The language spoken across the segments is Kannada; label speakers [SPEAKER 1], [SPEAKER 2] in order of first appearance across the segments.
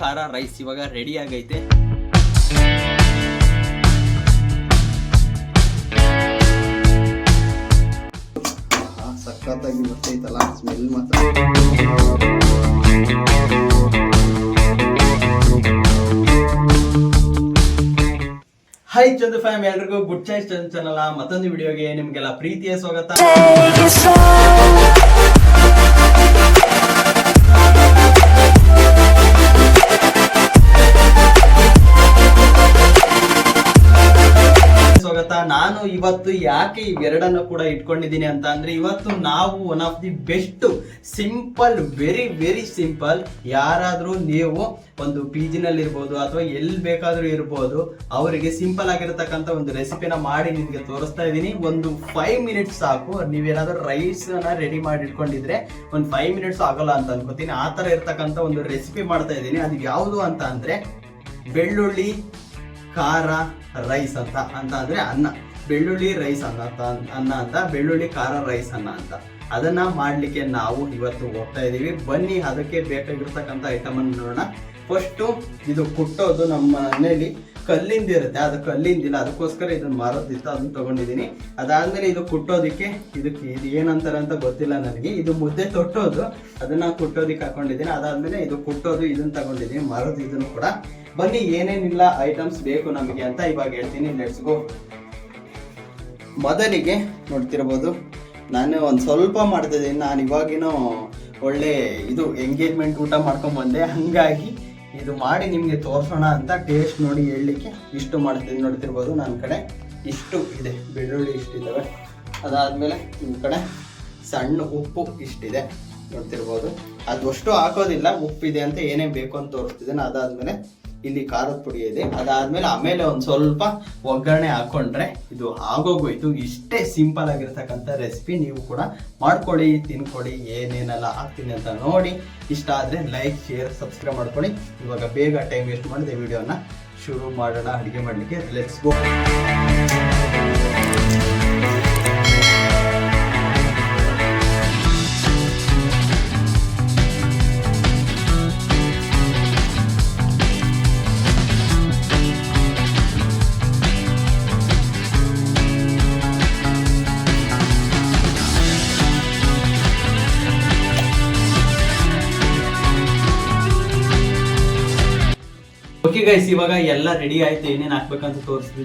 [SPEAKER 1] ಖಾರ ರೈಸ್ ಇವಾಗ ರೆಡಿ ಆಗೈತೆ.
[SPEAKER 2] ಸಖತ್ತಾಗಿ ಬರ್ತೈತಲ್ಲ, ಸ್ಮೆಲ್ ಮಾತ್ರ.
[SPEAKER 1] ಹಾಯ್ ಚಂದು ಫ್ಯಾಮ್, ಎಲ್ರಿಗೂ ಗುಡ್ ಚಾಯ್ಸ್ ಚಂದು ಚಾನಲ್ ಮತ್ತೊಂದು ವಿಡಿಯೋಗೆ ನಿಮ್ಗೆಲ್ಲ ಪ್ರೀತಿಯ ಸ್ವಾಗತ. ನಾನು ಇವತ್ತು ಯಾಕೆ ಇವೆರಡನ್ನು ಕೂಡ ಇಟ್ಕೊಂಡಿದ್ದೀನಿ ಅಂತ ಅಂದ್ರೆ, ಇವತ್ತು ನಾವು one of the best simple, very very simple, ಯಾರಾದ್ರೂ ನೀವು ಒಂದು PG ನಲ್ಲಿ ಇರ್ಬೋದು ಅಥವಾ ಎಲ್ಲಿ ಬೇಕಾದ್ರೂ ಇರ್ಬೋದು, ಅವರಿಗೆ ಸಿಂಪಲ್ ಆಗಿರತಕ್ಕಂತ ಒಂದು ರೆಸಿಪಿನ ಮಾಡಿ ನಿಮ್ಗೆ ತೋರಿಸ್ತಾ ಇದ್ದೀನಿ. ಒಂದು 5 ಮಿನಿಟ್ಸ್ ಸಾಕು. ನೀವೇನಾದ್ರೂ ರೈಸ್ ನ ರೆಡಿ ಮಾಡಿ ಇಟ್ಕೊಂಡಿದ್ರೆ ಒಂದು 5 ಮಿನಿಟ್ಸ್ ಆಗಲ್ಲ ಅಂತ ಅನ್ಕೋತೀನಿ. ಆ ತರ ಇರ್ತಕ್ಕಂತ ಒಂದು ರೆಸಿಪಿ ಮಾಡ್ತಾ ಇದ್ದೀನಿ. ಅದು ಯಾವುದು ಅಂತ ಅಂದ್ರೆ ಬೆಳ್ಳುಳ್ಳಿ ಖಾರ ರೈಸ್ ಅಂತ ಅಂದ್ರೆ ಅನ್ನ, ಬೆಳ್ಳುಳ್ಳಿ ರೈಸ್ ಅನ್ನ ಅಂತ ಬೆಳ್ಳುಳ್ಳಿ ಖಾರ ರೈಸ್ ಅನ್ನ ಅಂತ. ಅದನ್ನ ಮಾಡ್ಲಿಕ್ಕೆ ನಾವು ಇವತ್ತು ಹೋಗ್ತಾ ಇದೀವಿ. ಬನ್ನಿ, ಅದಕ್ಕೆ ಬೇಕಾಗಿರ್ತಕ್ಕಂಥ ಐಟಮ್ ಅನ್ನು ನೋಡೋಣ. ಫಸ್ಟ್ ಇದು ಕುಟ್ಟೋದು ನಮ್ಮ ಮನೇಲಿ ಕಲ್ಲಿಂದ ಇರುತ್ತೆ, ಅದು ಕಲ್ಲಿಂದಿಲ್ಲ, ಅದಕ್ಕೋಸ್ಕರ ಇದನ್ನ ಮಾರೋದಿತ್ತು, ಅದನ್ನ ತಗೊಂಡಿದ್ದೀನಿ. ಅದಾದ್ಮೇಲೆ ಇದು ಕುಟ್ಟೋದಿಕ್ಕೆ ಇದು ಏನಂತಾರೆ ಅಂತ ಗೊತ್ತಿಲ್ಲ ನನಗೆ. ಇದು ಮುದ್ದೆ ತೊಟ್ಟೋದು, ಅದನ್ನ ಕುಟ್ಟೋದಿಕ್ಕೆ ಹಾಕೊಂಡಿದ್ದೀನಿ. ಅದಾದ್ಮೇಲೆ ಇದು ಕುಟ್ಟೋದು, ಇದನ್ನ ತಗೊಂಡಿದ್ದೀನಿ, ಮಾರೋದು ಇದನ್ನು ಕೂಡ. ಬನ್ನಿ, ಏನೇನಿಲ್ಲ ಐಟಮ್ಸ್ ಬೇಕು ನಮಗೆ ಅಂತ ಇವಾಗ ಹೇಳ್ತೀನಿ. Let's go. ಮೊದಲಿಗೆ ನೋಡ್ತಿರ್ಬೋದು, ನಾನು ಒಂದು ಸ್ವಲ್ಪ ಮಾಡ್ತಿದ್ದೀನಿ. ನಾನು ಇವಾಗಿನೂ ಒಳ್ಳೆ ಇದು ಎಂಗೇಜ್ಮೆಂಟ್ ಊಟ ಮಾಡ್ಕೊಂಡ್ ಬಂದೆ, ಹಂಗಾಗಿ ಇದು ಮಾಡಿ ನಿಮಗೆ ತೋರಿಸೋಣ ಅಂತ ಟೇಸ್ಟ್ ನೋಡಿ ಹೇಳಲಿಕ್ಕೆ ಇಷ್ಟು ಮಾಡ್ತಿದ್ದೀನಿ. ನೋಡ್ತಿರ್ಬೋದು ನನ್ನ ಕಡೆ ಇಷ್ಟು ಇದೆ, ಬೆಳ್ಳುಳ್ಳಿ ಇಷ್ಟಿದ್ದಾವೆ. ಅದಾದಮೇಲೆ ನಿಮ್ಮ ಕಡೆ ಸಣ್ಣ ಉಪ್ಪು ಇಷ್ಟಿದೆ, ನೋಡ್ತಿರ್ಬೋದು. ಅದು ಅಷ್ಟು ಹಾಕೋದಿಲ್ಲ, ಉಪ್ಪಿದೆ ಅಂತ ಏನೇ ಬೇಕು ಅಂತ ತೋರಿಸ್ತಿದ್ದೇನೆ. ಅದಾದಮೇಲೆ ಇಲ್ಲಿ ಖಾರದ ಪುಡಿ ಇದೆ. ಆಮೇಲೆ ಒಂದು ಸ್ವಲ್ಪ ಒಗ್ಗರಣೆ ಹಾಕೊಂಡ್ರೆ ಇದು ಆಗೋಗೋಯ್ತು. ಇಷ್ಟೇ ಸಿಂಪಲ್ ಆಗಿರ್ತಕ್ಕಂಥ ರೆಸಿಪಿ. ನೀವು ಕೂಡ ಮಾಡ್ಕೊಳ್ಳಿ, ತಿನ್ಕೊಳ್ಳಿ. ಏನೇನೆಲ್ಲ ಹಾಕ್ತೀನಿ ಅಂತ ನೋಡಿ. ಇಷ್ಟ ಆದರೆ ಲೈಕ್, ಶೇರ್, ಸಬ್ಸ್ಕ್ರೈಬ್ ಮಾಡ್ಕೊಳ್ಳಿ. ಇವಾಗ ಬೇಗ ಟೈಮ್ ವೇಸ್ಟ್ ಮಾಡಿದೆ, ವಿಡಿಯೋನ ಶುರು ಮಾಡೋಣ ಅಡುಗೆ ಮಾಡಲಿಕ್ಕೆ. Let's go. ಓಕೆ ಗೈಸ್, ಇವಾಗ ಎಲ್ಲ ರೆಡಿ ಆಯ್ತು. ಏನೇನು ಹಾಕ್ಬೇಕಂತ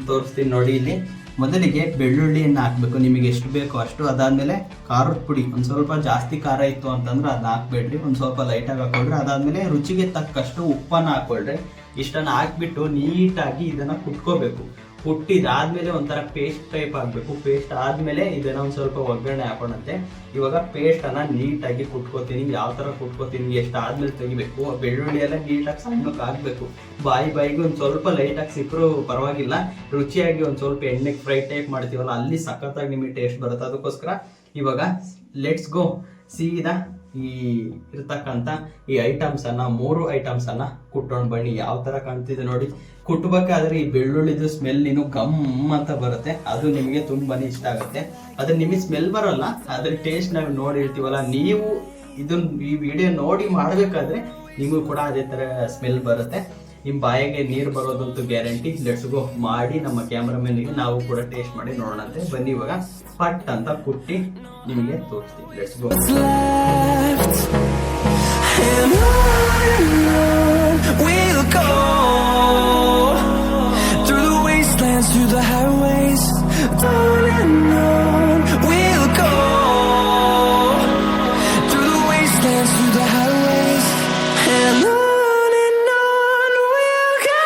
[SPEAKER 1] ತೋರಿಸ್ತೀನಿ ನೋಡಿ. ಇಲ್ಲಿ ಮೊದಲಿಗೆ ಬೆಳ್ಳುಳ್ಳಿಯನ್ನು ಹಾಕ್ಬೇಕು, ನಿಮಗೆ ಎಷ್ಟು ಬೇಕೋ ಅಷ್ಟು. ಅದಾದ್ಮೇಲೆ ಖಾರದ ಪುಡಿ, ಒಂದು ಸ್ವಲ್ಪ ಜಾಸ್ತಿ ಖಾರ ಇತ್ತು ಅಂತಂದ್ರೆ ಅದನ್ನ ಹಾಕ್ಬೇಡ್ರಿ, ಒಂದು ಸ್ವಲ್ಪ ಲೈಟಾಗಿ ಹಾಕೊಳ್ರಿ. ಅದಾದ್ಮೇಲೆ ರುಚಿಗೆ ತಕ್ಕಷ್ಟು ಉಪ್ಪನ್ನು ಹಾಕೊಳ್ರಿ. ಇಷ್ಟನ್ನು ಹಾಕ್ಬಿಟ್ಟು ನೀಟಾಗಿ ಇದನ್ನ ಕುಟ್ಕೋಬೇಕು. ಕುಟ್ಟಿದಾದ್ಮೇಲೆ ಒಂಥರ ಪೇಸ್ಟ್ ಟೈಪ್ ಆಗಬೇಕು. ಪೇಸ್ಟ್ ಆದ್ಮೇಲೆ ಇದನ್ನ ಒಂದು ಸ್ವಲ್ಪ ಒಗ್ಗರಣೆ ಹಾಕೊಂಡಂತೆ. ಇವಾಗ ಪೇಸ್ಟ್ ಅನ್ನ ನೀಟಾಗಿ ಕುಟ್ಕೋತೀನಿ. ಯಾವ ತರ ಕುಟ್ಕೋತೀನಿ, ಎಷ್ಟು ಆದ್ಮೇಲೆ ತೆಗಿಬೇಕು. ಬೆಳ್ಳುಳ್ಳಿ ಎಲ್ಲ ನೀಟಾಗಿ ಸಣ್ಣಕ್ಕೆ ಹಾಕ್ಬೇಕು. ಬಾಯಿಗೆ ಒಂದು ಸ್ವಲ್ಪ ಲೈಟಾಗಿ ಸಿಕ್ಕರೂ ಪರವಾಗಿಲ್ಲ. ರುಚಿಯಾಗಿ ಒಂದು ಸ್ವಲ್ಪ ಎಣ್ಣೆಗೆ ಫ್ರೈ ಟೈಪ್ ಮಾಡ್ತೀವಲ್ಲ, ಅಲ್ಲಿ ಸಖತ್ತಾಗಿ ನಿಮಗೆ ಟೇಸ್ಟ್ ಬರುತ್ತೆ. ಅದಕ್ಕೋಸ್ಕರ ಇವಾಗ ಲೆಟ್ಸ್ ಗೋ. ಸೀದಾ ಈ ಇರ್ತಕ್ಕಂಥ ಈ ಐಟಮ್ಸ್ ಅನ್ನ, 3 ಐಟಮ್ಸ್ ಅನ್ನ ಕುಟ್ಕೊಂಡು ಬನ್ನಿ. ಯಾವ ತರ ಕಾಣ್ತಿದೆ ನೋಡಿ. ಕುಟ್ಬೇಕಾದ್ರೆ ಈ ಬೆಳ್ಳುಳ್ಳಿದು ಸ್ಮೆಲ್ ಗಮ್ ಅಂತ ಬರುತ್ತೆ. ಅದು ನಿಮಗೆ ತುಂಬಾನೇ ಇಷ್ಟ ಆಗುತ್ತೆ. ಅದ್ರ ನಿಮಗೆ ಸ್ಮೆಲ್ ಬರೋಲ್ಲ, ಅದ್ರ ಟೇಸ್ಟ್ ನಾವು ನೋಡಿ ಇರ್ತೀವಲ್ಲ. ನೀವು ಈ ವಿಡಿಯೋ ನೋಡಿ ಮಾಡ್ಬೇಕಾದ್ರೆ ನಿಮಗೂ ಕೂಡ ಅದೇ ತರ ಸ್ಮೆಲ್ ಬರುತ್ತೆ. ನಿಮ್ಮ ಬಾಯಿಗೆ ನೀರು ಬರೋದಂತೂ ಗ್ಯಾರಂಟಿ. Let's go. ಮಾಡಿ ನಮ್ಮ ಕ್ಯಾಮ್ರಾಮನ್ಗೆ ನಾವು ಕೂಡ ಟೇಸ್ಟ್ ಮಾಡಿ ನೋಡೋಣಂತೆ. ಬನ್ನಿ, ಇವಾಗ ಪಟ್ ಅಂತ ಕುಟ್ಟಿ ನಿಮಗೆ ತೋರಿಸ್ತೀವಿ. Let's go.
[SPEAKER 3] Through the highways, on and on we'll go. Through the wastelands, through the highways, and on we'll go.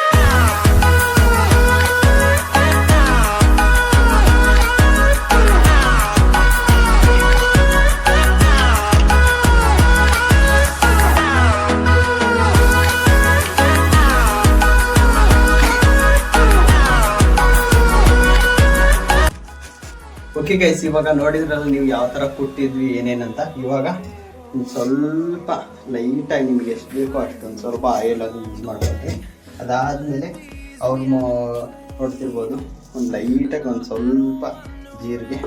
[SPEAKER 1] Okay guys, ಇವಾಗ ನೋಡಿದ್ರಲ್ಲ ನೀವು ಯಾವ ತರ ಕುಟ್ಟಿದ್ವಿ ಏನೇನಂತ. ಇವಾಗ ಸ್ವಲ್ಪ ಲೈಟಾಗಿ ನಿಮಗೆ ಎಷ್ಟು ಬೇಕೋ ಅಷ್ಟೊಂದು ಸ್ವಲ್ಪ ಆಯಿಲ್ ಅದು ಯೂಸ್ ಮಾಡೋಕ್ಕೆ. ಅದಾದಮೇಲೆ ಅವ್ರು ನೋಡ್ತಿರ್ಬೋದು, ಒಂದು ಲೈಟಾಗಿ ಒಂದು ಸ್ವಲ್ಪ ಜೀರಿಗೆ.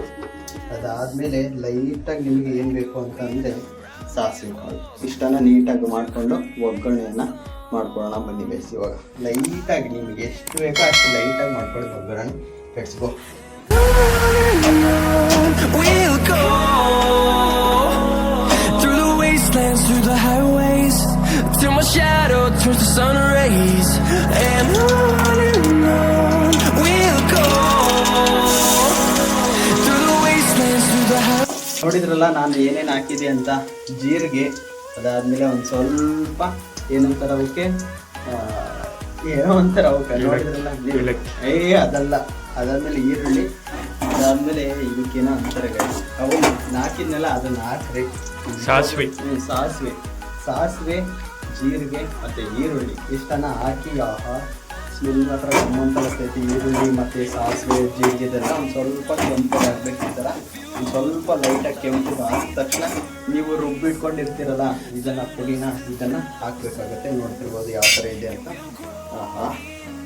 [SPEAKER 1] ಅದಾದಮೇಲೆ ಲೈಟಾಗಿ ನಿಮಗೆ ಏನು ಬೇಕು ಅಂತಂದರೆ
[SPEAKER 2] ಸಾಸಿವೆ ಕಾಳು ಇಷ್ಟನ್ನ ನೀಟಾಗಿ ಮಾಡಿಕೊಂಡು ಒಗ್ಗರಣೆಯನ್ನು ಮಾಡ್ಕೊಳ್ಳೋಣ ಬನ್ನಿ ಗೈಸ್. ಇವಾಗ ಲೈಟಾಗಿ ನಿಮಗೆ ಎಷ್ಟು ಬೇಕೋ ಅಷ್ಟು ಲೈಟಾಗಿ ಮಾಡ್ಕೊಳ್ಳಿ ಒಗ್ಗರಣೆ. Let's go.
[SPEAKER 3] We'll go through the wastelands, through the highways, till my shadow turns to sun rays. And on we'll go through the wastelands, through the highways.
[SPEAKER 2] ನೋಡಿದ್ರಲ್ಲ ನಾನು ಏನೇನು ಹಾಕಿದೆ ಅಂತ. ಜೀರಿಗೆ, ಅದಾದಮೇಲೆ ಒಂದು ಸ್ವಲ್ಪ ಏನಂತಾರೆ ಅವಕ್ಕೆ ಏನೋ ಅಂತಾರೆ ಅವಕ್ಕೆ ನೋಡಿದ್ರಲ್ಲ ಅದಲ್ಲ. ಅದಾದಮೇಲೆ ಈರುಳ್ಳಿ, ಅದಾದಮೇಲೆ ಇದಕ್ಕೇನೋ ಅಂತಾರೆ ಅವು ನಾಲ್ಕಿದ್ನೆಲ್ಲ ಅದನ್ನ ಹಾಕ್ರಿ. ಸಾಸಿವೆ ಜೀರಿಗೆ ಮತ್ತು ಈರುಳ್ಳಿ ಇಷ್ಟನ್ನ ಹಾಕಿ ಸ್ಮೆಲ್ ಮಾತ್ರ ಗಮ್ಮಂತ ಬರ್ತೈತಿ. ಈರುಳ್ಳಿ ಮತ್ತು ಸಾಸಿವೆ ಜೀರಿಗೆದೆಲ್ಲ ಒಂದು ಸ್ವಲ್ಪ ಕೆಂಪು ಹಾಕ್ಬೇಕು. ಈ ಥರ ಒಂದು ಸ್ವಲ್ಪ ಲೈಟಾಗಿ ಕೆಂಪು ಹಾಕಿದ ತಕ್ಷಣ ನೀವು ರುಬ್ಬಿಟ್ಕೊಂಡಿರ್ತೀರಲ್ಲ ಇದನ್ನು ಪುಡಿನ ಇದನ್ನು ಹಾಕಬೇಕಾಗತ್ತೆ. ನೋಡ್ತಿರ್ಬೋದು ಯಾವ ಥರ ಇದೆ ಅಂತ.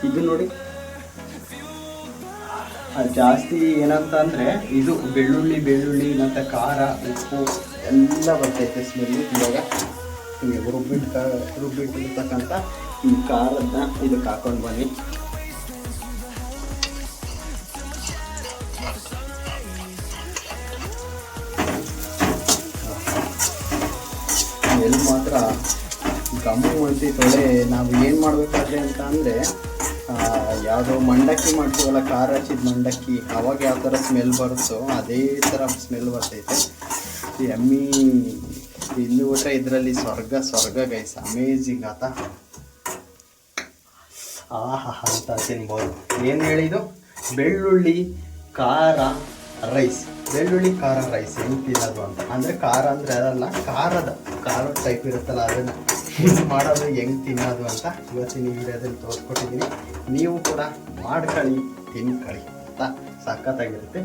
[SPEAKER 2] ಇದು ನೋಡಿ ಜಾಸ್ತಿ ಏನಂತ ಅಂದರೆ ಇದು ಬೆಳ್ಳುಳ್ಳಿ ಮತ್ತು ಖಾರ ಉಪ್ಪು ಎಲ್ಲ ಬರ್ತೈತೆ ಸ್ಮೆಲ್ಲು. ಇವಾಗ ನೀವು ರುಬ್ಬಿಟ್ಟಿರ್ತಕ್ಕಂಥ ಈ ಖಾರದನ್ನ ಇದಕ್ಕೆ ಹಾಕೊಂಡು ಬನ್ನಿ. ಎಲ್ಲಿ ಮಾತ್ರ ಗಮ್ಮು ಅಂತಿ ತೊಳೆ. ನಾವು ಏನು ಮಾಡಬೇಕಾದ್ರೆ ಅಂತ ಅಂದರೆ ಯಾವುದೋ ಮಂಡಕ್ಕಿ ಮಾಡ್ತೀವಲ್ಲ, ಖಾರ ಹಚ್ಚಿದ ಮಂಡಕ್ಕಿ, ಅವಾಗ ಯಾವ ಥರ ಸ್ಮೆಲ್ ಬರುತ್ತೋ ಅದೇ ಥರ ಸ್ಮೆಲ್ ಬರ್ತೈತೆ. ಎಮ್ಮಿ ಇಲ್ಲಿ ಬಿಟ್ರೆ ಇದರಲ್ಲಿ ಸ್ವರ್ಗ ಗೈಸ್. ಅಮೇಝಿಂಗ್ ಆತ. ಅಂತ ತಿನ್ಬೋದು. ಏನು ಹೇಳಿದು? ಬೆಳ್ಳುಳ್ಳಿ ಖಾರ ರೈಸ್ ಹೆಂಗೆ ತಿನ್ನೋದು ಅಂತ. ಅಂದರೆ ಖಾರ ಅಂದರೆ ಅದಲ್ಲ, ಖಾರದ ಟೈಪ್ ಇರುತ್ತಲ್ಲ, ಅದನ್ನು ಮಾಡೋದು ಹೆಂಗೆ ತಿನ್ನೋದು ಅಂತ ಇವತ್ತಿನ ವಿಡಿಯೋದಲ್ಲಿ ತೋರಿಸ್ಕೊಟ್ಟಿದ್ದೀನಿ. ನೀವು ಕೂಡ ಮಾಡ್ಕೊಳ್ಳಿ, ತಿನ್ಕೊಳ್ಳಿ ಅಂತ. ಸಖತ್ತಾಗಿರುತ್ತೆ.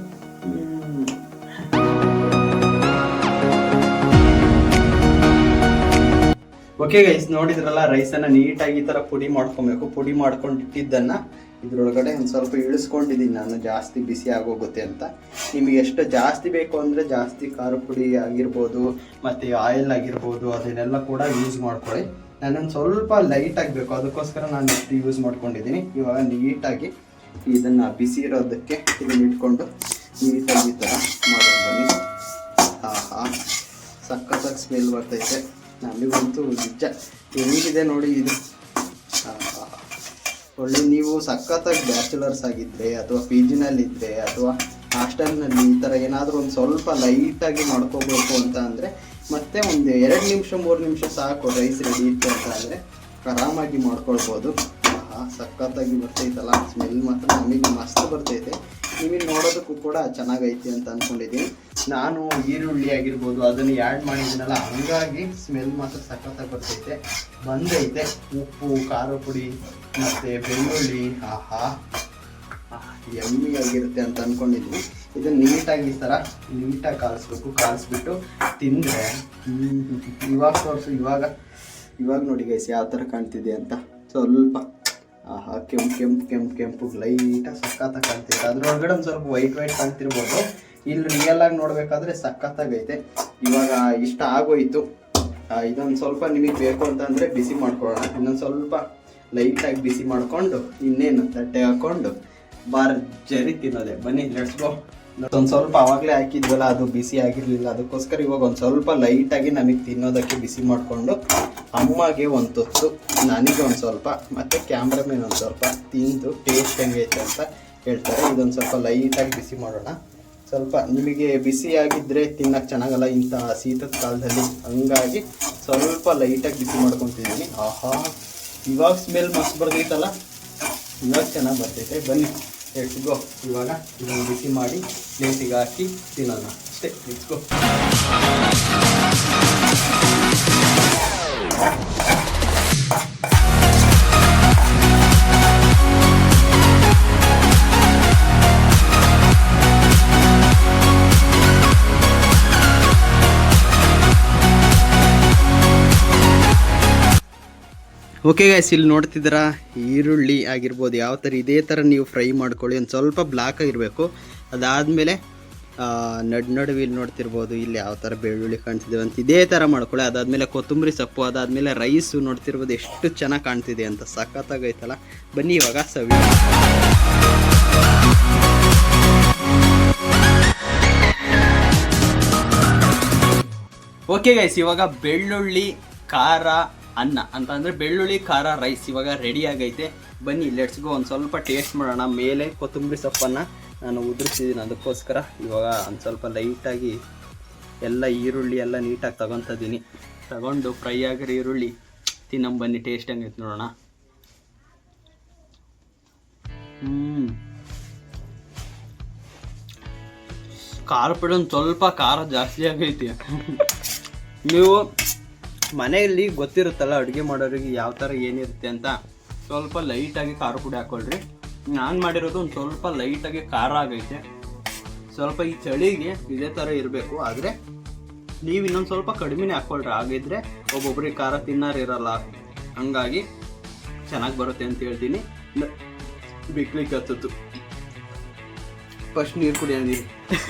[SPEAKER 2] ಓಕೆ ಗೈಸ್, ನೋಡಿದ್ರಲ್ಲ ರೈಸನ್ನು ನೀಟಾಗಿ ಈ ಥರ ಪುಡಿ ಮಾಡ್ಕೊಬೇಕು. ಪುಡಿ ಮಾಡ್ಕೊಂಡಿಟ್ಟಿದ್ದನ್ನು ಇದ್ರೊಳಗಡೆ ಒಂದು ಸ್ವಲ್ಪ ಇಳಿಸ್ಕೊಂಡಿದ್ದೀನಿ ನಾನು, ಜಾಸ್ತಿ ಬಿಸಿ ಆಗೋಗುತ್ತೆ ಅಂತ. ನಿಮಗೆ ಎಷ್ಟು ಜಾಸ್ತಿ ಬೇಕು ಅಂದರೆ ಜಾಸ್ತಿ ಖಾರ ಪುಡಿ ಆಗಿರ್ಬೋದು ಮತ್ತು ಆಯಿಲ್ ಆಗಿರ್ಬೋದು ಅದನ್ನೆಲ್ಲ ಕೂಡ ಯೂಸ್ ಮಾಡ್ಕೊಳ್ಳಿ. ನಾನೊಂದು ಸ್ವಲ್ಪ ಲೈಟ್ ಆಗಬೇಕು, ಅದಕ್ಕೋಸ್ಕರ ನಾನು ಇಷ್ಟು ಯೂಸ್ ಮಾಡ್ಕೊಂಡಿದ್ದೀನಿ. ಇವಾಗ ನೀಟಾಗಿ ಇದನ್ನು ಬಿಸಿ ಇರೋದಕ್ಕೆ ಇದನ್ನು ಇಟ್ಕೊಂಡು ನೀಟಾಗಿ ಈ ಥರ ಮಾಡೋದು ಬನ್ನಿ. ಸಖತ್ತಾಗಿ ಸ್ಮೆಲ್ ಬರ್ತೈತೆ. ನಮಗಂತೂ ನಿಜ ಹೆಂಗಿದೆ ನೋಡಿ ಇದು. ಒಳ್ಳೆ ನೀವು ಸಖತ್ತಾಗಿ ಬ್ಯಾಚುಲರ್ಸ್ ಆಗಿದ್ದರೆ ಅಥವಾ ಪಿ ಜಿನಲ್ಲಿದ್ದರೆ ಅಥವಾ ಹಾಸ್ಟೆಲ್ನಲ್ಲಿ ಈ ಥರ ಏನಾದರೂ ಒಂದು ಸ್ವಲ್ಪ ಲೈಟಾಗಿ ಮಾಡ್ಕೋಬೇಕು ಅಂತ ಅಂದರೆ ಮತ್ತೆ ಒಂದು 2 ನಿಮಿಷ 3 ನಿಮಿಷ ಸಾಕು ರೈಸ್ ರೆಡಿ ಇತ್ತು ಅಂತ ಅಂದರೆ ಆರಾಮಾಗಿ ಮಾಡ್ಕೊಳ್ಬೋದು. ಸಖತ್ತಾಗಿ ಬರ್ತೈತಲ್ಲ ಸ್ಮೆಲ್ ಮಾತ್ರ ನಮಗೆ ಮಸ್ತ್ ಬರ್ತೈತೆ. ನಿಮಗೆ ನೋಡೋದಕ್ಕೂ ಕೂಡ ಚೆನ್ನಾಗೈತಿ ಅಂತ ಅಂದ್ಕೊಂಡಿದ್ದೀನಿ. ನಾನು ಈರುಳ್ಳಿ ಆಗಿರ್ಬೋದು ಅದನ್ನು ಆ್ಯಡ್ ಮಾಡಿದ್ದೀನಲ್ಲ, ಹಂಗಾಗಿ ಸ್ಮೆಲ್ ಮಾತ್ರ ಸಖತ್ತಾಗಿ ಬರ್ತೈತೆ. ಬಂದೈತೆ ಉಪ್ಪು, ಖಾರ ಪುಡಿ ಮತ್ತು ಬೆಳ್ಳುಳ್ಳಿ. ಎಮ್ಮಿ ಆಗಿರುತ್ತೆ ಅಂತ ಅಂದ್ಕೊಂಡಿದ್ದೀನಿ. ಇದನ್ನು ನೀಟಾಗಿ ಥರ ನೀಟಾಗಿ ಕಾಲಿಸ್ಬಿಟ್ಟು ತಿಂದರೆ ಇವಾಗ ತೋರಿಸು. ಇವಾಗ ನೋಡಿ ಗೈಸ್ ಯಾವ ಥರ ಕಾಣ್ತಿದೆ ಅಂತ. ಸ್ವಲ್ಪ ಕೆಂಪು ಲೈಟಾಗಿ ಸಖತ್ತಾಗಿ ಕಾಣ್ತಿದೆ. ಅದ್ರೊಳಗಡೆ ಒಂದು ಸ್ವಲ್ಪ ವೈಟ್ ಕಾಣ್ತಿರ್ಬೋದು. ಇಲ್ಲಿ ರಿಯಲ್ ಆಗಿ ನೋಡಬೇಕಾದ್ರೆ ಸಖತ್ತಾಗೈತೆ. ಇವಾಗ ಇಷ್ಟ ಆಗೋಯ್ತು. ಇದೊಂದು ಸ್ವಲ್ಪ ನಿಮಗೆ ಬೇಕು ಅಂತಂದರೆ ಬಿಸಿ ಮಾಡ್ಕೊಳ್ಳೋಣ. ಇನ್ನೊಂದು ಸ್ವಲ್ಪ ಲೈಟಾಗಿ ಬಿಸಿ ಮಾಡಿಕೊಂಡು ಇನ್ನೇನು ತಟ್ಟೆ ಹಾಕ್ಕೊಂಡು ಜರಿ ತಿನ್ನೋದೆ. ಬನ್ನಿ ಲೆಟ್ಸ್ ಗೋ. ಒಂದು ಸ್ವಲ್ಪ ಆವಾಗಲೇ ಹಾಕಿದ್ವಲ್ಲ ಅದು ಬಿಸಿ ಆಗಿರಲಿಲ್ಲ, ಅದಕ್ಕೋಸ್ಕರ ಇವಾಗ ಒಂದು ಸ್ವಲ್ಪ ಲೈಟಾಗಿ ನಮಗೆ ತಿನ್ನೋದಕ್ಕೆ ಬಿಸಿ ಮಾಡಿಕೊಂಡು ಅಮ್ಮಗೆ ಒಂದು ತುತ್ತು, ನನಗೆ ಒಂದು ಸ್ವಲ್ಪ, ಮತ್ತು ಕ್ಯಾಮ್ರಾಮೇನ್ ಒಂದು ಸ್ವಲ್ಪ ತಿಂದು ಟೇಸ್ಟ್ ಹೆಂಗೈತೆ ಅಂತ ಹೇಳ್ತಾರೆ. ಇದೊಂದು ಸ್ವಲ್ಪ ಲೈಟಾಗಿ ಬಿಸಿ ಮಾಡೋಣ. ಸ್ವಲ್ಪ ನಿಮಗೆ ಬಿಸಿಯಾಗಿದ್ದರೆ ತಿನ್ನೋಕ್ಕೆ ಚೆನ್ನಾಗಲ್ಲ ಇಂಥ ಶೀತದ ಕಾಲದಲ್ಲಿ, ಹಂಗಾಗಿ ಸ್ವಲ್ಪ ಲೈಟಾಗಿ ಬಿಸಿ ಮಾಡ್ಕೊತಿದ್ದೀನಿ. ಇವಾಗ ಸ್ಮೆಲ್ ಮಸ್ತ್ ಬರ್ತೈತಲ್ಲ, ಇವಾಗ ಚೆನ್ನಾಗಿ ಬರ್ತೈತೆ. ಬನ್ನಿ ಲೆಟ್ಸ್ ಗೋ. ಇವಾಗ ಇದನ್ನು ಬಿಸಿ ಮಾಡಿ ಪ್ಲೇಟಿಗೆ ಹಾಕಿ ತಿನ್ನೋಣ ಅಷ್ಟೇ. Let's go. ಓಕೆ ಗೈಸ್, ಇಲ್ಲಿ ನೋಡ್ತಿದ್ದೀರಾ ಈರುಳ್ಳಿ ಆಗಿರ್ಬೋದು ಯಾವ ಥರ ಇದೇ ಥರ ನೀವು ಫ್ರೈ ಮಾಡ್ಕೊಳ್ಳಿ. ಒಂದು ಸ್ವಲ್ಪ ಬ್ಲ್ಯಾಕ್ ಆಗಿರಬೇಕು. ಅದಾದಮೇಲೆ ನಡುವಿಲ್ಲಿ ನೋಡ್ತಿರ್ಬೋದು ಇಲ್ಲಿ ಯಾವ ಥರ ಬೆಳ್ಳುಳ್ಳಿ ಕಾಣ್ತಿದೆ ಅಂತ ಇದೇ ಥರ ಮಾಡ್ಕೊಳ್ಳಿ. ಅದಾದಮೇಲೆ ಕೊತ್ತಂಬರಿ ಸೊಪ್ಪು, ಅದಾದಮೇಲೆ ರೈಸು ನೋಡ್ತಿರ್ಬೋದು ಎಷ್ಟು ಚೆನ್ನಾಗಿ ಕಾಣ್ತಿದೆ ಅಂತ, ಸಖತ್ತಾಗೈತಲ್ಲ. ಬನ್ನಿ ಇವಾಗ ಸವಿ.
[SPEAKER 1] ಓಕೆ ಗೈಸ್, ಇವಾಗ ಬೆಳ್ಳುಳ್ಳಿ ಖಾರ ಅನ್ನ ಅಂತ ಅಂದರೆ ಬೆಳ್ಳುಳ್ಳಿ ಖಾರ ರೈಸ್ ಇವಾಗ ರೆಡಿ ಆಗೈತೆ. ಬನ್ನಿ ಲೆಟ್ಸ್ ಗೋ. ಒಂದು ಸ್ವಲ್ಪ ಟೇಸ್ಟ್ ಮಾಡೋಣ. ಮೇಲೆ ಕೊತ್ತಂಬರಿ ಸೊಪ್ಪನ್ನು ನಾನು ಉದುರಿಸಿದ್ದೀನಿ, ಅದಕ್ಕೋಸ್ಕರ ಇವಾಗ ಒಂದು ಸ್ವಲ್ಪ ಲೈಟಾಗಿ ಎಲ್ಲ ಈರುಳ್ಳಿ ಎಲ್ಲ ನೀಟಾಗಿ ತಗೊಂಡು ಫ್ರೈ ಆಗಿರೋ ಈರುಳ್ಳಿ ತಿನ್ನಂ. ಬನ್ನಿ ಟೇಸ್ಟ್ ಹೆಂಗೈತೆ ನೋಡೋಣ. ಖಾರ ಪುಡಿ ಒಂದು ಸ್ವಲ್ಪ ಖಾರ ಜಾಸ್ತಿ ಆಗೈತಿ. ನೀವು ಮನೆಯಲ್ಲಿ ಗೊತ್ತಿರುತ್ತಲ್ಲ ಅಡುಗೆ ಮಾಡೋರಿಗೆ ಯಾವ ಥರ ಏನಿರುತ್ತೆ ಅಂತ, ಸ್ವಲ್ಪ ಲೈಟಾಗಿ ಖಾರ ಪುಡಿ ಹಾಕ್ಕೊಳ್ರಿ. ನಾನು ಮಾಡಿರೋದು ಒಂದು ಸ್ವಲ್ಪ ಲೈಟಾಗಿ ಖಾರ ಆಗೈತೆ. ಸ್ವಲ್ಪ ಈ ಚಳಿಗೆ ಇದೇ ಥರ ಇರಬೇಕು, ಆದರೆ ನೀವು ಇನ್ನೊಂದು ಸ್ವಲ್ಪ ಕಡಿಮೆನೇ ಹಾಕ್ಕೊಳ್ರಿ. ಆಗಿದ್ರೆ ಒಬ್ಬೊಬ್ರಿಗೆ ಖಾರ ತಿನ್ನೋರಿರಲ್ಲ, ಹಂಗಾಗಿ ಚೆನ್ನಾಗಿ ಬರುತ್ತೆ ಅಂತ ಹೇಳ್ತೀನಿ. ಬಿಕ್ಲಿಕ್ಕೆ ಹತ್ತಿತ್ತು ಫಸ್ಟ್ ನೀರು ಕುಡಿಯೋ ನೀರು.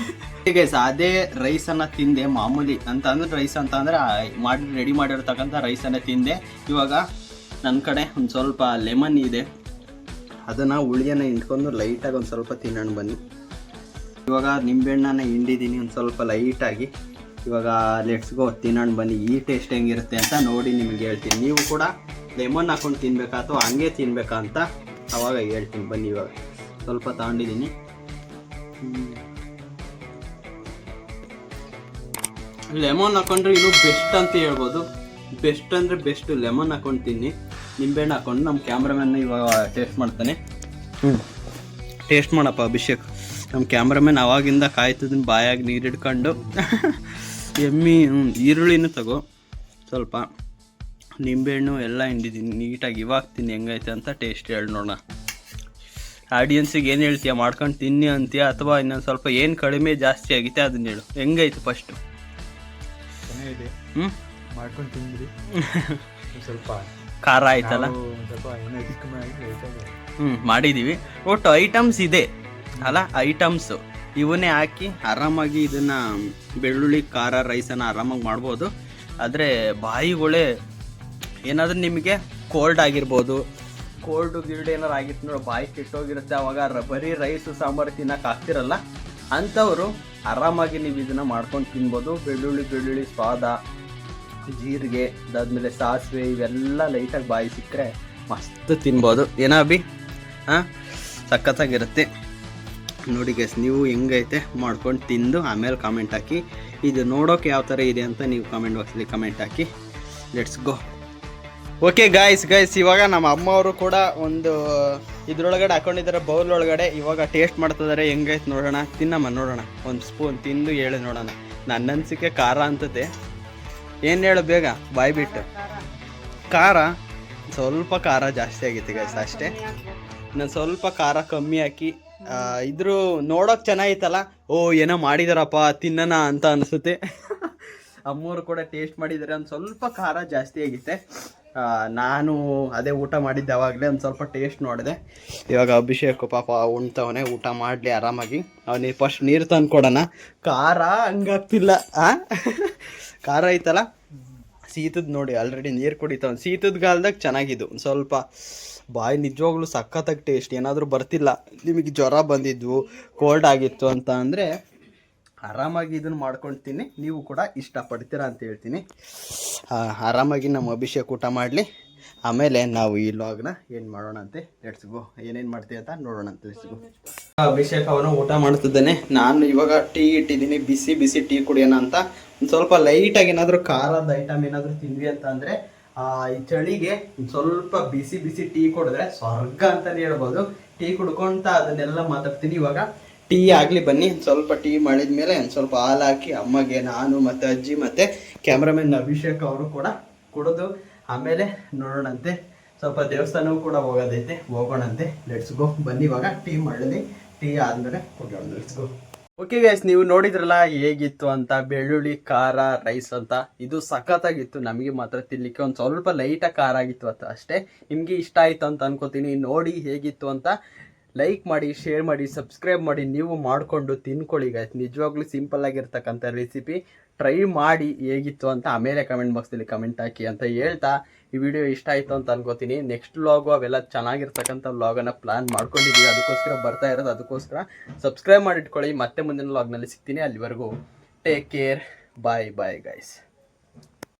[SPEAKER 1] ಹೀಗೆ ಅದೇ ರೈಸನ್ನು ತಿಂದೆ ಮಾಮೂಲಿ ಅಂತ ಅಂದರೆ ರೈಸ್ ಅಂತ ಅಂದರೆ ರೆಡಿ ಮಾಡಿರ್ತಕ್ಕಂಥ ರೈಸನ್ನೇ ತಿಂದೆ. ಇವಾಗ ನನ್ನ ಕಡೆ ಒಂದು ಸ್ವಲ್ಪ ಲೆಮನ್ ಇದೆ, ಅದನ್ನು ಹುಳಿಯನ್ನು ಹಿಂಡ್ಕೊಂಡು ಲೈಟಾಗಿ ಒಂದು ಸ್ವಲ್ಪ ತಿನ್ನೋಣ ಬನ್ನಿ. ಇವಾಗ ನಿಂಬೆಹಣ್ಣನ್ನು ಹಿಂಡಿದ್ದೀನಿ ಒಂದು ಸ್ವಲ್ಪ ಲೈಟಾಗಿ. ಇವಾಗ ಲೆಟ್ಸ್ ಗೋ ತಿನ್ನೋಣ ಬನ್ನಿ. ಈ ಟೇಸ್ಟ್ ಹೆಂಗಿರುತ್ತೆ ಅಂತ ನೋಡಿ ನಿಮಗೆ ಹೇಳ್ತೀನಿ. ನೀವು ಕೂಡ ಲೆಮನ್ ಹಾಕ್ಕೊಂಡು ತಿನ್ಬೇಕಾ ಅಥವಾ ಹಂಗೆ ತಿನ್ಬೇಕಾ ಅಂತ ಅವಾಗ ಹೇಳ್ತೀನಿ ಬನ್ನಿ. ಇವಾಗ ಸ್ವಲ್ಪ ತಗೊಂಡಿದ್ದೀನಿ. ಲೆಮನ್ ಹಾಕೊಂಡ್ರೆ ಇನ್ನೂ ಬೆಸ್ಟ್ ಅಂತ ಹೇಳ್ಬೋದು. ಬೆಸ್ಟ್ ಅಂದರೆ ಬೆಸ್ಟು. ಲೆಮನ್ ಹಾಕೊಂಡು ತಿನ್ನಿ, ನಿಂಬೆಹಣ್ಣು ಹಾಕೊಂಡು. ನಮ್ಮ ಕ್ಯಾಮ್ರಾಮನ್ ಇವಾಗ ಟೇಸ್ಟ್ ಮಾಡ್ತಾನೆ. ಟೇಸ್ಟ್ ಮಾಡಪ್ಪ ಅಭಿಷೇಕ್. ನಮ್ಮ ಕ್ಯಾಮ್ರಾಮನ್ ಅವಾಗಿಂದ ಕಾಯ್ತಿದ್ದೀನಿ ಬಾಯಾಗಿ ನೀರು ಹಿಡ್ಕೊಂಡು. ಎಮ್ಮಿ ಈರುಳ್ಳಿನೂ ತಗೋ, ಸ್ವಲ್ಪ ನಿಂಬೆಹಣ್ಣು ಎಲ್ಲ ಹಿಂಡಿದ್ದೀನಿ ನೀಟಾಗಿ. ಇವಾಗ ತಿನ್ನಿ ಹೆಂಗೈತೆ ಅಂತ ಟೇಸ್ಟ್ ಹೇಳಿ ನೋಡೋಣ. ಆಡಿಯನ್ಸಿಗೆ ಏನು ಹೇಳ್ತೀಯ, ಮಾಡ್ಕೊಂಡು ತಿನ್ನಿ ಅಂತೀಯ ಅಥವಾ ಇನ್ನೊಂದು ಸ್ವಲ್ಪ ಏನು ಕಡಿಮೆ ಜಾಸ್ತಿ ಆಗಿತ್ತೆ ಅದನ್ನ ಹೇಳು. ಹೆಂಗೈತೆ ಫಸ್ಟು?
[SPEAKER 4] ಚೆನ್ನಾಗಿದೆ, ಮಾಡ್ಕೊಂಡು ತಿಂದ್ರಿ. ಸ್ವಲ್ಪ
[SPEAKER 1] ಖಾರ ಆಯ್ತಲ್ಲ, ಮಾಡಿದ್ದೀವಿ. ಒಟ್ಟು ಐಟಮ್ಸ್ ಇದೆ ಅಲ್ಲ, ಐಟಮ್ಸು ಇವನ್ನೇ ಹಾಕಿ ಆರಾಮಾಗಿ ಇದನ್ನು ಬೆಳ್ಳುಳ್ಳಿ ಖಾರ ರೈಸನ್ನು ಆರಾಮಾಗಿ ಮಾಡ್ಬೋದು. ಆದರೆ ಬಾಯಿಗಳೇ ಏನಾದರೂ ನಿಮಗೆ ಕೋಲ್ಡ್ ಆಗಿರ್ಬೋದು, ಕೋಲ್ಡು ಗಿಲ್ಡ್ ಏನಾರು ಆಗಿತ್ತು ನೋಡಿ, ಬಾಯಿ ಕೆಟ್ಟೋಗಿರುತ್ತೆ, ಅವಾಗ ಬರೀ ರೈಸು ಸಾಂಬಾರು ತಿನ್ನೋಕೆ ಆಗ್ತಿರಲ್ಲ ಅಂಥವರು ಆರಾಮಾಗಿ ನೀವು ಇದನ್ನು ಮಾಡ್ಕೊಂಡು ತಿನ್ಬೋದು. ಬೆಳ್ಳುಳ್ಳಿ ಸ್ವಾದ, ಜೀರಿಗೆ, ಅದಾದಮೇಲೆ ಸಾಸಿವೆ ಇವೆಲ್ಲ ಲೈಟಾಗಿ ಬಾಯಿ ಸಿಕ್ಕರೆ ಮಸ್ತ್ ತಿನ್ಬೋದು. ಏನೋ ಅಭಿ? ಹಾಂ, ಸಖತ್ತಾಗಿರುತ್ತೆ ನೋಡಿ ಗೈಸ್. ನೀವು ಹೆಂಗೈತೆ ಮಾಡ್ಕೊಂಡು ತಿಂದು ಆಮೇಲೆ ಕಾಮೆಂಟ್ ಹಾಕಿ. ಇದು ನೋಡೋಕೆ ಯಾವ ಥರ ಇದೆ ಅಂತ ನೀವು ಕಾಮೆಂಟ್ ಬಾಕ್ಸಲ್ಲಿ comment hockey. Let's go. Okay guys ಇವಾಗ ನಮ್ಮ ಅಮ್ಮವರು ಕೂಡ ಒಂದು ಇದ್ರೊಳಗಡೆ ಹಾಕೊಂಡಿದ್ದಾರೆ, ಬೌಲ್ ಒಳಗಡೆ. ಇವಾಗ ಟೇಸ್ಟ್ ಮಾಡ್ತಿದ್ದಾರೆ, ಹೆಂಗೈತೆ ನೋಡೋಣ. ತಿನ್ನಮ್ಮ ನೋಡೋಣ, ಒಂದು ಸ್ಪೂನ್ ತಿಂದು ಹೇಳಿ ನೋಡೋಣ. ನನ್ನ ಅನಿಸಿಕೆ ಖಾರ ಅಂತದೆ. ಏನು ಹೇಳು ಬೇಗ ಬಾಯಿ ಬಿಟ್ಟು. ಖಾರ ಸ್ವಲ್ಪ ಖಾರ ಜಾಸ್ತಿ ಆಗೈತೆ ಗೈಸ್, ಅಷ್ಟೇ. ನಾನು ಸ್ವಲ್ಪ ಖಾರ ಕಮ್ಮಿ ಹಾಕಿ ಇದ್ರು ನೋಡೋಕೆ ಚೆನ್ನಾಗಿತ್ತಲ್ಲ. ಓ ಏನೋ ಮಾಡಿದಾರಪ್ಪ ತಿನ್ನೋಣ ಅಂತ ಅನಿಸುತ್ತೆ. ಅಮ್ಮವರು ಕೂಡ ಟೇಸ್ಟ್ ಮಾಡಿದ್ದಾರೆ. ಒಂದು ಸ್ವಲ್ಪ ಖಾರ ಜಾಸ್ತಿ ಆಗಿತ್ತೆ. ನಾನು ಅದೇ ಊಟ ಮಾಡಿದ್ದೆ ಅವಾಗಲೇ, ಒಂದು ಸ್ವಲ್ಪ ಟೇಸ್ಟ್ ನೋಡಿದೆ. ಇವಾಗ ಅಭಿಷೇಕ್ ಪಾಪ ಉಣ್ತವನೆ, ಊಟ ಮಾಡಲಿ ಆರಾಮಾಗಿ. ಅವನಿಗೆ ಫಸ್ಟ್ ನೀರು ತಂದು ಕೊಡೋಣ. ಖಾರ ಹಂಗಾಗ್ತಿಲ್ಲ. ಖಾರ ಐತಲ್ಲ, ಶೀತದ ನೋಡಿ ಆಲ್ರೆಡಿ ನೀರು ಕುಡಿತಾವ. ಶೀತದ ಗಾಲದಾಗ ಚೆನ್ನಾಗಿದ್ದು, ಒಂದು ಸ್ವಲ್ಪ ಬಾಯಿ ನಿಜವಾಗ್ಲೂ ಸಖತ್ತಾಗಿ ಟೇಸ್ಟ್. ಏನಾದರೂ ಬರ್ತಿಲ್ಲ, ನಿಮಗೆ ಜ್ವರ ಬಂದಿದ್ವು, ಕೋಲ್ಡ್ ಆಗಿತ್ತು ಅಂತ ಅಂದರೆ ಆರಾಮಾಗಿ ಇದನ್ನು ಮಾಡ್ಕೊಳ್ತೀನಿ. ನೀವು ಕೂಡ ಇಷ್ಟಪಡ್ತೀರಾ ಅಂತ ಹೇಳ್ತೀನಿ. ಆರಾಮಾಗಿ ನಮ್ಮ ಅಭಿಷೇಕ್ ಊಟ ಮಾಡಲಿ, ಆಮೇಲೆ ನಾವು ಈ ಲಾಗ್ನ ಏನು ಮಾಡೋಣ ಅಂತೆ. Let's go. ಏನೇನು ಮಾಡ್ತೀವಿ ಅಂತ ನೋಡೋಣ ಅಂತ. Let's go. ಅಭಿಷೇಕ್ ಅವನು ಊಟ ಮಾಡ್ತಿದ್ದಾನೆ. ನಾನು ಇವಾಗ ಟೀ ಇಟ್ಟಿದ್ದೀನಿ, ಬಿಸಿ ಬಿಸಿ ಟೀ ಕುಡಿಯೋಣ ಅಂತ. ಒಂದು ಸ್ವಲ್ಪ ಲೈಟಾಗಿ ಏನಾದರೂ ಖಾರದ ಐಟಮ್ ಏನಾದರೂ ತಿಂದ್ವಿ ಅಂತ ಅಂದರೆ ಈ ಚಳಿಗೆ ಸ್ವಲ್ಪ ಬಿಸಿ ಬಿಸಿ ಟೀ ಕುಡಿದ್ರೆ ಸ್ವರ್ಗ ಅಂತಲೇ ಹೇಳ್ಬೋದು. ಟೀ ಕುಡ್ಕೊಂತ ಅದನ್ನೆಲ್ಲ ಮಾತಾಡ್ತೀನಿ. ಇವಾಗ ಟೀ ಆಗಲಿ ಬನ್ನಿ. ಸ್ವಲ್ಪ ಟೀ ಮಾಡಿದ್ಮೇಲೆ ಒಂದು ಸ್ವಲ್ಪ ಹಾಲು ಹಾಕಿ ಅಮ್ಮಗೆ, ನಾನು ಮತ್ತು ಅಜ್ಜಿ ಮತ್ತು ಕ್ಯಾಮ್ರಾಮನ್ ಅಭಿಷೇಕ್ ಅವರು ಕೂಡ ಕುಡಿದು ಆಮೇಲೆ ನೋಡೋಣಂತೆ. ಸ್ವಲ್ಪ ದೇವಸ್ಥಾನವೂ ಕೂಡ ಹೋಗೋದೈತೆ, ಹೋಗೋಣಂತೆ. Let's go. ಬನ್ನಿ ಇವಾಗ ಟೀ ಮಾಡಲಿ. ಟೀ ಆದಮೇಲೆ ಕುಡಿಯೋಣ. Let's go. ಓಕೆ ಗೈಸ್, ನೀವು ನೋಡಿದ್ರಲ್ಲ ಹೇಗಿತ್ತು ಅಂತ ಬೆಳ್ಳುಳ್ಳಿ ಖಾರ ರೈಸ್ ಅಂತ. ಇದು ಸಖತ್ತಾಗಿತ್ತು. ನಮಗೆ ಮಾತ್ರ ತಿನ್ನಲಿಕ್ಕೆ ಒಂದು ಸ್ವಲ್ಪ ಲೈಟಾಗಿ ಖಾರ ಆಗಿತ್ತು ಅಂತ ಅಷ್ಟೇ. ನಿಮಗೆ ಇಷ್ಟ ಆಯಿತು ಅಂತ ಅನ್ಕೋತೀನಿ. ನೋಡಿ ಹೇಗಿತ್ತು ಅಂತ ಲೈಕ್ ಮಾಡಿ, ಶೇರ್ ಮಾಡಿ, ಸಬ್ಸ್ಕ್ರೈಬ್ ಮಾಡಿ, ನೀವು ಮಾಡಿಕೊಂಡು ತಿನ್ಕೊಳ್ಳಿ ಗೈಸ್. ನಿಜವಾಗ್ಲೂ ಸಿಂಪಲ್ ಆಗಿರ್ತಕ್ಕಂಥ ರೆಸಿಪಿ. ಟ್ರೈ ಮಾಡಿ ಹೇಗಿತ್ತು ಅಂತ ಆಮೇಲೆ ಕಮೆಂಟ್ ಬಾಕ್ಸಲ್ಲಿ ಕಮೆಂಟ್ ಹಾಕಿ ಅಂತ ಹೇಳ್ತಾ ಈ ವಿಡಿಯೋ ಇಷ್ಟ ಆಯಿತು ಅಂತ ಅನ್ಕೋತೀನಿ. ನೆಕ್ಸ್ಟ್ ವ್ಲಾಗು ಅವೆಲ್ಲ ಚೆನ್ನಾಗಿರ್ತಕ್ಕಂಥ ವ್ಲಾಗನ್ನು ಪ್ಲ್ಯಾನ್ ಮಾಡ್ಕೊಂಡಿದ್ದೀವಿ, ಅದಕ್ಕೋಸ್ಕರ ಬರ್ತಾ ಇರೋದು. ಅದಕ್ಕೋಸ್ಕರ ಸಬ್ಸ್ಕ್ರೈಬ್ ಮಾಡಿಟ್ಕೊಳ್ಳಿ. ಮತ್ತೆ ಮುಂದಿನ ವ್ಲಾಗ್ನಲ್ಲಿ ಸಿಗ್ತೀನಿ. ಅಲ್ಲಿವರೆಗೂ ಟೇಕ್ ಕೇರ್, ಬಾಯ್ ಬಾಯ್ ಗೈಸ್.